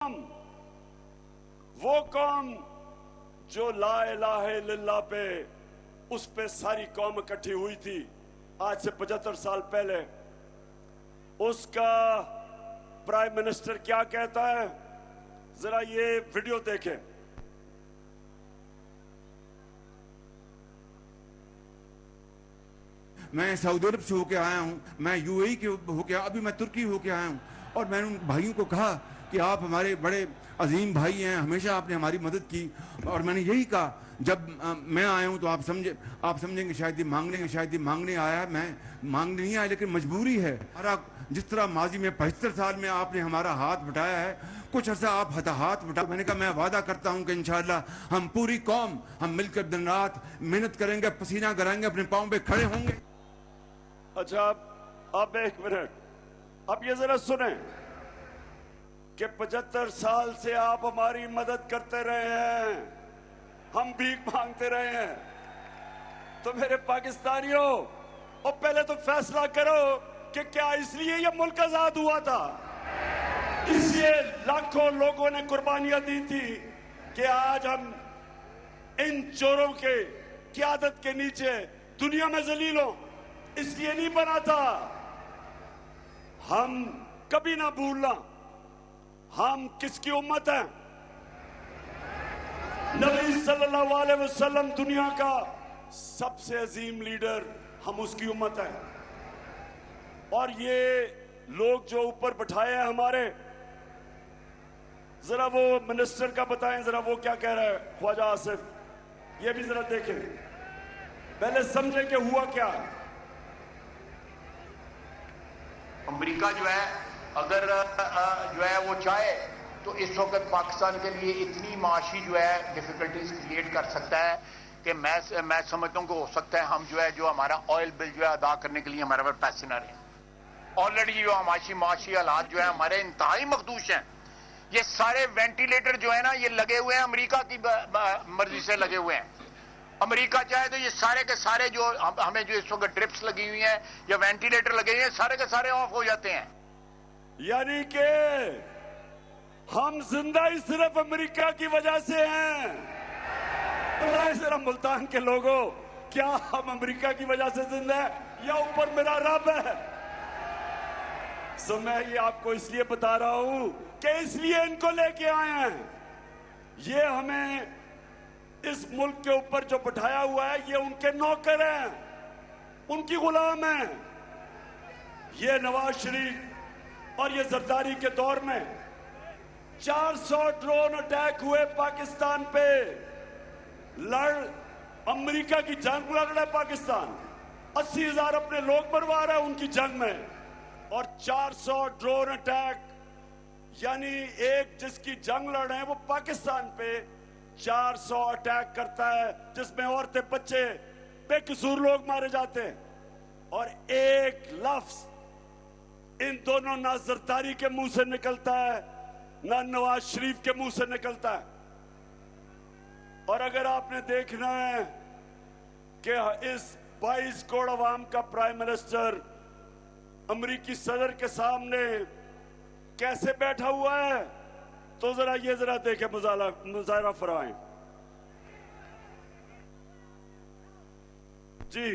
वो कौम जो ला इलाहा इल्लल्लाह पे उस पे सारी कौम इकट्ठी हुई थी आज से 75 साल पहले, उसका प्राइम मिनिस्टर क्या कहता है, जरा ये वीडियो देखें। मैं सऊदी अरब से होके आया हूँ, मैं यूएई के होके, अभी मैं तुर्की होके आया हूँ, और मैंने उन भाइयों को कहा कि आप हमारे बड़े अजीम भाई हैं, हमेशा आपने हमारी मदद की। और मैंने यही कहा, जब मैं आया हूँ तो आप समझेंगे शायद ये मांगने आया, मैं मांगने नहीं आया, लेकिन मजबूरी है। जिस तरह माजी में 75 साल में आपने हमारा हाथ बटाया है, कुछ अर्सा आप हाथ बटा। मैंने कहा मैं वादा करता हूँ कि इंशाअल्लाह हम पूरी कौम हम मिलकर दिन रात मेहनत करेंगे, पसीना कराएंगे, अपने पाँव पे खड़े होंगे। अच्छा, अब एक मिनट, अब ये जरा सुने कि 75 साल से आप हमारी मदद करते रहे हैं, हम भीख मांगते रहे हैं। तो मेरे पाकिस्तानियों, और पहले तो फैसला करो कि क्या इसलिए ये मुल्क आजाद हुआ था, इसलिए लाखों लोगों ने कुर्बानियां दी थी कि आज हम इन चोरों के क़यादत के नीचे दुनिया में जलील हो, इसलिए नहीं बना था। हम कभी ना भूलना हम किसकी उम्मत है। नबी सल्लल्लाहु अलैहि वसल्लम दुनिया का सबसे अजीम लीडर, हम उसकी उम्मत है। और ये लोग जो ऊपर बैठाए हैं हमारे, जरा वो मिनिस्टर का बताएं, जरा वो क्या कह रहा है, ख्वाजा आसिफ, ये भी जरा देखें, पहले समझे कि हुआ क्या। अमेरिका जो है अगर जो है वो चाहे तो इस वक्त पाकिस्तान के लिए इतनी माशी जो है डिफिकल्टीज क्रिएट कर सकता है कि मैं समझता हूँ कि हो सकता है हम जो हमारा ऑयल बिल जो है अदा करने के लिए हमारे पास पैसे ना रहे। ऑलरेडी जो माशी हालात जो है हमारे इंतहाई मखदूश हैं। ये सारे वेंटिलेटर जो है ना, ये लगे हुए हैं अमेरिका की मर्जी से लगे हुए हैं। अमेरिका चाहे तो ये सारे के सारे जो हमें जो इस वक्त ड्रिप्स लगी हुई हैं या वेंटिलेटर लगे हुए हैं, सारे के सारे ऑफ हो जाते हैं। यानी कि हम जिंदा ही सिर्फ अमेरिका की वजह से हैं। बताएं जरा मुल्तान के लोगों, क्या हम अमेरिका की वजह से जिंदा है या ऊपर मेरा रब है? सो मैं ये आपको इसलिए बता रहा हूं कि इसलिए इनको लेके आए हैं। ये हमें इस मुल्क के ऊपर जो बिठाया हुआ है, ये उनके नौकर हैं, उनकी गुलाम हैं। ये नवाज शरीफ और ये जरदारी के दौर में 400 ड्रोन अटैक हुए पाकिस्तान पे। अमेरिका की जंग लड़ रहा है पाकिस्तान, 80,000 अपने लोग मरवा रहा है उनकी जंग में, और 400 ड्रोन अटैक, यानी एक जिसकी जंग लड़ रहे हैं वो पाकिस्तान पे 400 अटैक करता है, जिसमें औरतें बच्चे बेकसूर लोग मारे जाते हैं। और एक लफ्ज इन दोनों ना जरदारी के मुंह से निकलता है ना नवाज शरीफ के मुंह से निकलता है। और अगर आपने देखना है कि इस 22 करोड़ अवाम का प्राइम मिनिस्टर अमेरिकी सदर के सामने कैसे बैठा हुआ है, तो जरा देखें, मुजाहरा फरमाएं जी।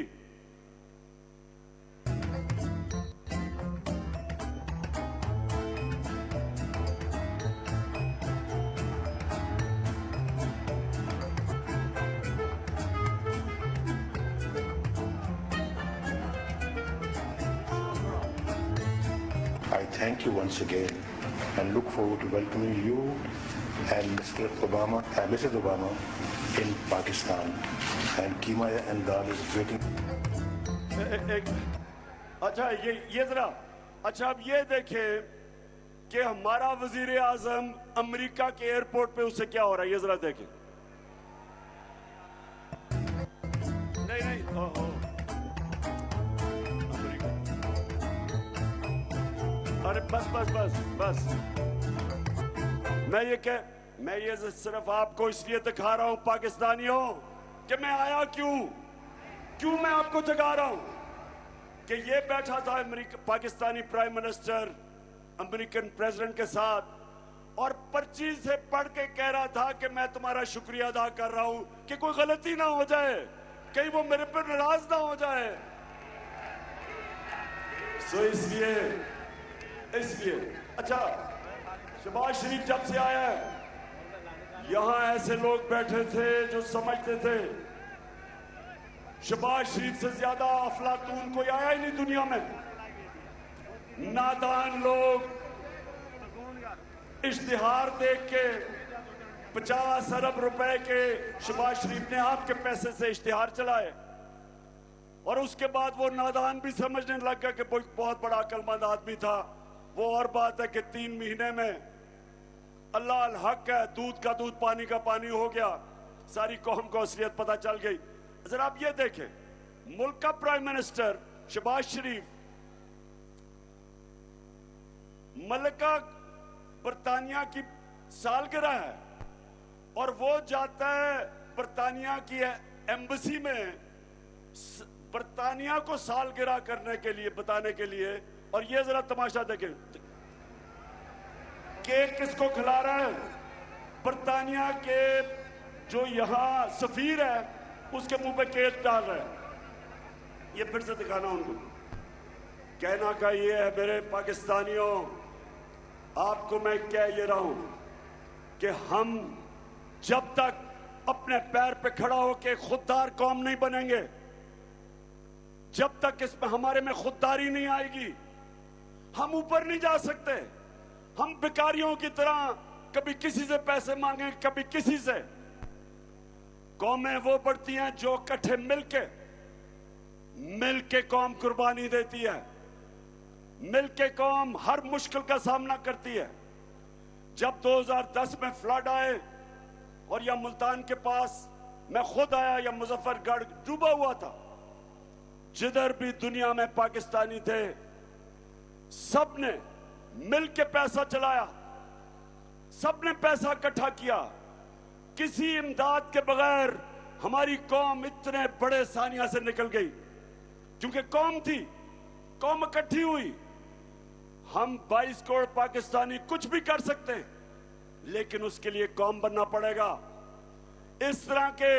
I thank you once again and look forward to welcoming you and Mr. Obama and Mrs. Obama in Pakistan. And Keema and Dal is waiting. अच्छा ये जरा, अच्छा अब ये देखें कि हमारा वजीर आजम अमेरिका के एयरपोर्ट पे उससे क्या हो रहा है, ये जरा देखें। नहीं अरे बस मैं ये सिर्फ आपको इसलिए दिखा रहा हूं पाकिस्तानियों कि मैं आया क्यों मैं आपको जगा रहा हूं कि ये बैठा था Pakistani prime minister American president के साथ اور पर्ची से पढ़ के कह रहा था कि मैं तुम्हारा शुक्रिया अदा कर रहा हूं कि कोई गलती ना हो जाए, कहीं वो मेरे पर नाराज ना हो जाए। सो इसलिए अच्छा, शहबाज शरीफ जब से आया है, यहां ऐसे लोग बैठे थे जो समझते थे शहबाज शरीफ से ज्यादा अफलातून कोई आया ही नहीं दुनिया में। नादान लोग इश्तिहार देख के 50 अरब रुपए के शहबाज शरीफ ने आपके पैसे से इश्तिहार चलाए, और उसके बाद वो नादान भी समझने लग गया कि बहुत बड़ा अक्लमंद आदमी था। वो और बात है कि 3 महीने में अल्लाह अल हक है, दूध का दूध पानी का पानी हो गया, सारी कौम को असलियत पता चल गई। जरा आप ये देखें, मुल्क का प्राइम मिनिस्टर शहबाज शरीफ मलिका बरतानिया की सालगिरह है और वो जाता है बरतानिया की एम्बेसी में बरतानिया को सालगिरह करने के लिए, बताने के लिए। और ये जरा तमाशा देखें, केक किसको खिला रहा है? बरतानिया के जो यहां सफीर है उसके मुंह पे केक डाल रहा है। ये फिर से दिखाना उनको, कहना का ये है मेरे पाकिस्तानियों, आपको मैं कह ये रहा हूं कि हम जब तक अपने पैर पे खड़ा होकर खुददार कौम नहीं बनेंगे, जब तक इसमें हमारे में खुददारी नहीं आएगी, हम ऊपर नहीं जा सकते। हम भिखारियों की तरह कभी किसी से पैसे मांगे, कभी किसी से। कौमें वो बढ़ती हैं जो इकट्ठे मिलके कौम कुर्बानी देती है, मिलके कौम हर मुश्किल का सामना करती है। जब 2010 में फ्लड आए और या मुल्तान के पास मैं खुद आया, या मुजफ्फरगढ़ डूबा हुआ था, जिधर भी दुनिया में पाकिस्तानी थे सबने मिलके पैसा चलाया, सबने पैसा इकट्ठा किया। किसी इमदाद के बगैर हमारी कौम इतने बड़े सानिया से निकल गई, क्योंकि कौम थी, कौम इकट्ठी हुई। हम 22 करोड़ पाकिस्तानी कुछ भी कर सकते हैं, लेकिन उसके लिए कौम बनना पड़ेगा। इस तरह के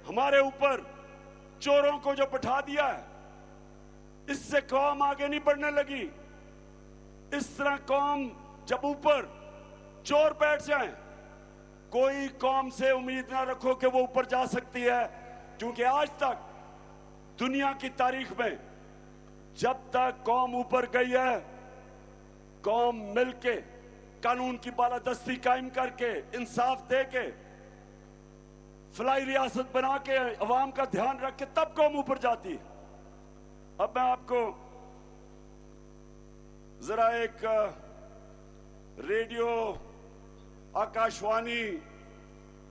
हमारे ऊपर चोरों को जो बैठा दिया है, इससे कौम आगे नहीं बढ़ने लगी। इस तरह कौम जब ऊपर चोर बैठ जाए, कोई कौम से उम्मीद ना रखो कि वो ऊपर जा सकती है, क्योंकि आज तक दुनिया की तारीख में जब तक कौम ऊपर गई है, कौम मिलके कानून की बालादस्ती कायम करके, इंसाफ दे के, फलाई रियासत बना के, अवाम का ध्यान रख के, तब कौम ऊपर जाती है। अब मैं आपको जरा एक रेडियो आकाशवाणी,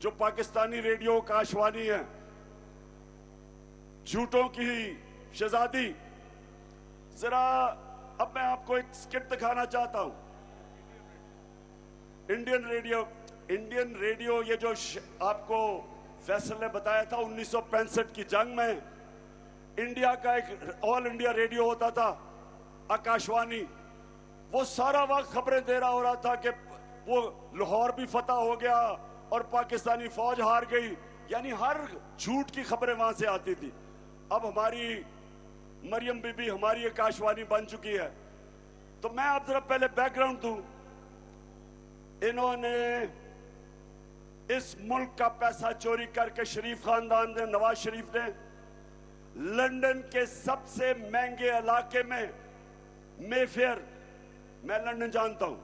जो पाकिस्तानी रेडियो आकाशवाणी है, झूठों की शहजादी, जरा अब मैं आपको एक स्किट दिखाना चाहता हूं। इंडियन रेडियो ये जो आपको फैसल ने बताया था 1965 की जंग में, इंडिया का एक ऑल इंडिया रेडियो होता था आकाशवाणी, वो सारा वक्त खबरें दे रहा हो रहा था कि वो लाहौर भी फतह हो गया और पाकिस्तानी फौज हार गई, यानी हर झूठ की खबरें वहां से आती थी। अब हमारी मरियम बीबी हमारी आकाशवाणी बन चुकी है। तो मैं आप जरा पहले बैकग्राउंड दूं। इन्होंने इस मुल्क का पैसा चोरी करके शरीफ खानदान ने, नवाज शरीफ ने, लंदन के सबसे महंगे इलाके में, मेफेयर, मैं लंदन जानता हूं,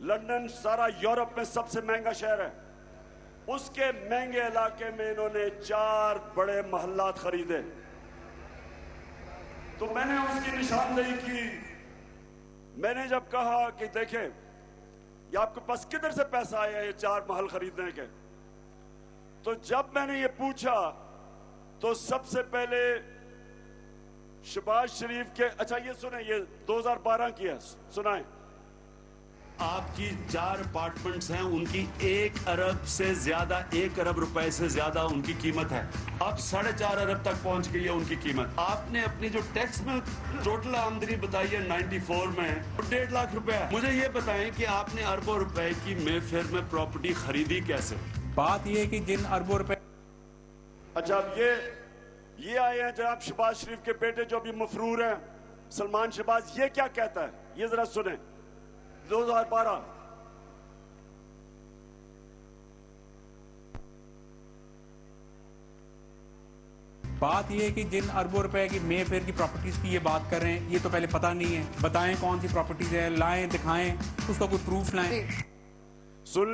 लंदन सारा यूरोप में सबसे महंगा शहर है, उसके महंगे इलाके में इन्होंने 4 बड़े महल्लात खरीदे। तो मैंने उसकी निशानदेही की। मैंने जब कहा कि देखें ये आपके पास किधर से पैसा आया ये 4 महल खरीदने के, तो जब मैंने ये पूछा तो सबसे पहले शहबाज शरीफ के, अच्छा ये सुने, ये 2012 की है, सुनाए। آپ کی 4 اپارٹمنٹس ہیں, ان کی 1 ارب سے زیادہ, 1 ارب روپے سے زیادہ ان کی قیمت ہے. اب 4.5 ارب تک پہنچ گئی ہے ان کی قیمت. آپ نے اپنی جو ٹیکس میں ٹوٹل آمدنی بتائی ہے 94 میں 1.5 لاکھ روپے. مجھے یہ بتائیں کہ آپ نے اربوں روپے کی مے فیئر میں پراپرٹی خریدی کیسے؟ بات یہ ہے کہ جن اربوں روپے. اچھا, اب یہ آئے ہیں جناب شہباز شریف کے بیٹے جو بھی مفرور ہیں, سلمان شہباز, یہ کیا کہتا ہے, یہ ذرا سنیں. 2012 بات یہ ہے کہ جن اربوں روپے کی مے فیئر کی پراپرٹیز کی یہ بات کر رہے ہیں, یہ تو پہلے پتہ نہیں ہے. بتائیں کون سی پراپرٹیز ہیں, لائیں, دکھائیں, اس کا کوئی پروف لائیں. سن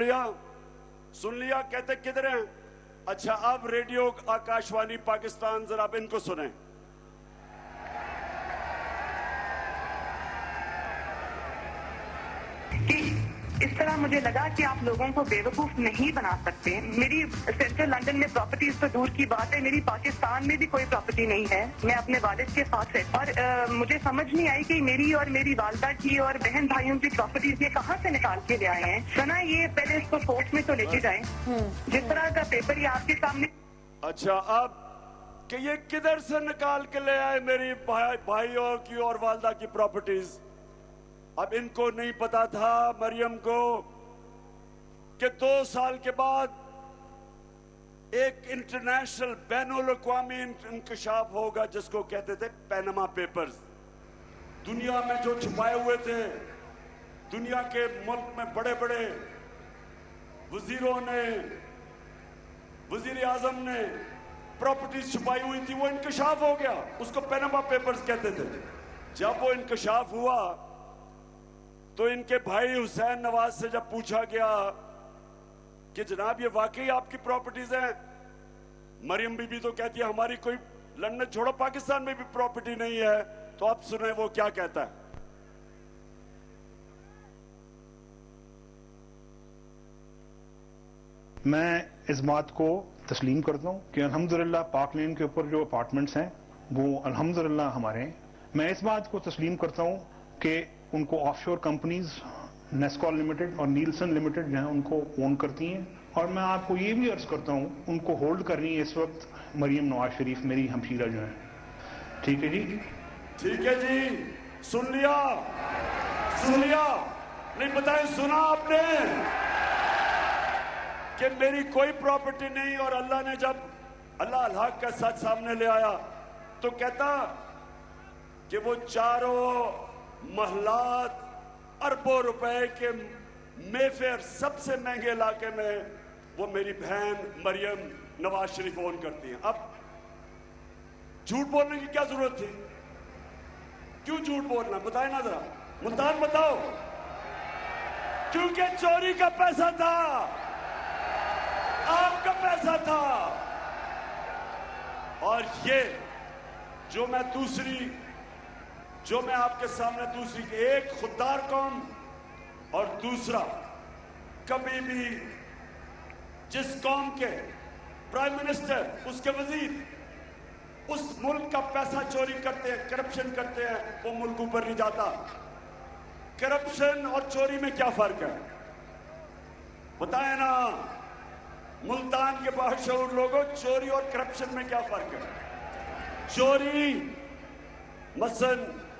لیا کہتے کدھر ہیں. اچھا, اب ریڈیو آکاشوانی پاکستان, ذرا اب ان کو سنیں. اس طرح مجھے لگا کہ آپ لوگوں کو بیوقوف نہیں بنا سکتے. میری سینٹرل لنڈن میں پراپرٹیز تو دور کی بات ہے, میری پاکستان میں بھی کوئی پراپرٹی نہیں ہے. میں اپنے والد کے ساتھ ہے, اور مجھے سمجھ نہیں آئی کہ میری اور میری والدہ کی اور بہن بھائیوں کی پراپرٹیز یہ کہاں سے نکال کے لے آئے ہیں. سنا یہ پہلے اس کو کورٹ میں تو لے کے جائیں. جس طرح کا پیپر یہ آپ کے سامنے. اچھا, اب کہ یہ کدھر سے نکال کے لے آئے میری بھائیوں کی اور والدہ کی پراپرٹیز. اب ان کو نہیں پتا تھا, مریم کو, کہ 2 سال کے بعد ایک انٹرنیشنل بین الاقوامی انکشاف ہوگا جس کو کہتے تھے پینما پیپرز. دنیا میں جو چھپائے ہوئے تھے, دنیا کے ملک میں بڑے بڑے وزیروں نے, وزیر اعظم نے پراپرٹیز چھپائی ہوئی تھی, وہ انکشاف ہو گیا. اس کو پینما پیپرز کہتے تھے. جب وہ انکشاف ہوا تو ان کے بھائی حسین نواز سے جب پوچھا گیا کہ جناب یہ واقعی آپ کی پراپرٹیز ہیں, مریم بی بی تو کہتی ہے ہماری کوئی لندن چھوڑو پاکستان میں بھی پراپرٹی نہیں ہے. تو اب سنیں وہ کیا کہتا ہے. میں اس بات کو تسلیم کرتا ہوں کہ الحمدللہ پاک لین کے اوپر جو اپارٹمنٹس ہیں وہ الحمدللہ ہمارے ہیں. میں اس بات کو تسلیم کرتا ہوں کہ ان کو آف شور کمپنیز نیسکول لمیٹڈ اور نیلسن لمیٹڈ جو ہیں ان کو اون کرتی ہیں. اور میں آپ کو یہ بھی عرض کرتا ہوں ان کو ہولڈ کر رہی ہے اس وقت مریم نواز شریف, میری ہمشیرہ جو ہیں. ٹھیک ہے جی, ٹھیک ہے جی, سن لیا نہیں بتائیں, سنا آپ نے کہ میری کوئی پراپرٹی نہیں. اور اللہ نے جب اللہ الحق کا سچ سامنے لے آیا تو کہتا کہ وہ 4 محلات اربوں روپے کے مے فیئر سب سے مہنگے علاقے میں وہ میری بہن مریم نواز شریف اون کرتی ہیں. اب جھوٹ بولنے کی کیا ضرورت تھی؟ کیوں جھوٹ بولنا, بتائیں نا ذرا, ملتان بتاؤ. کیونکہ چوری کا پیسہ تھا, آپ کا پیسہ تھا. اور یہ جو میں آپ کے سامنے دوسری, ایک خوددار قوم اور دوسرا کبھی بھی جس قوم کے پرائم منسٹر, اس کے وزیر اس ملک کا پیسہ چوری کرتے ہیں, کرپشن کرتے ہیں, وہ ملک اوپر نہیں جاتا. کرپشن اور چوری میں کیا فرق ہے بتائیں نا, ملتان کے باشعور لوگوں, چوری اور کرپشن میں کیا فرق ہے؟ چوری مثلاً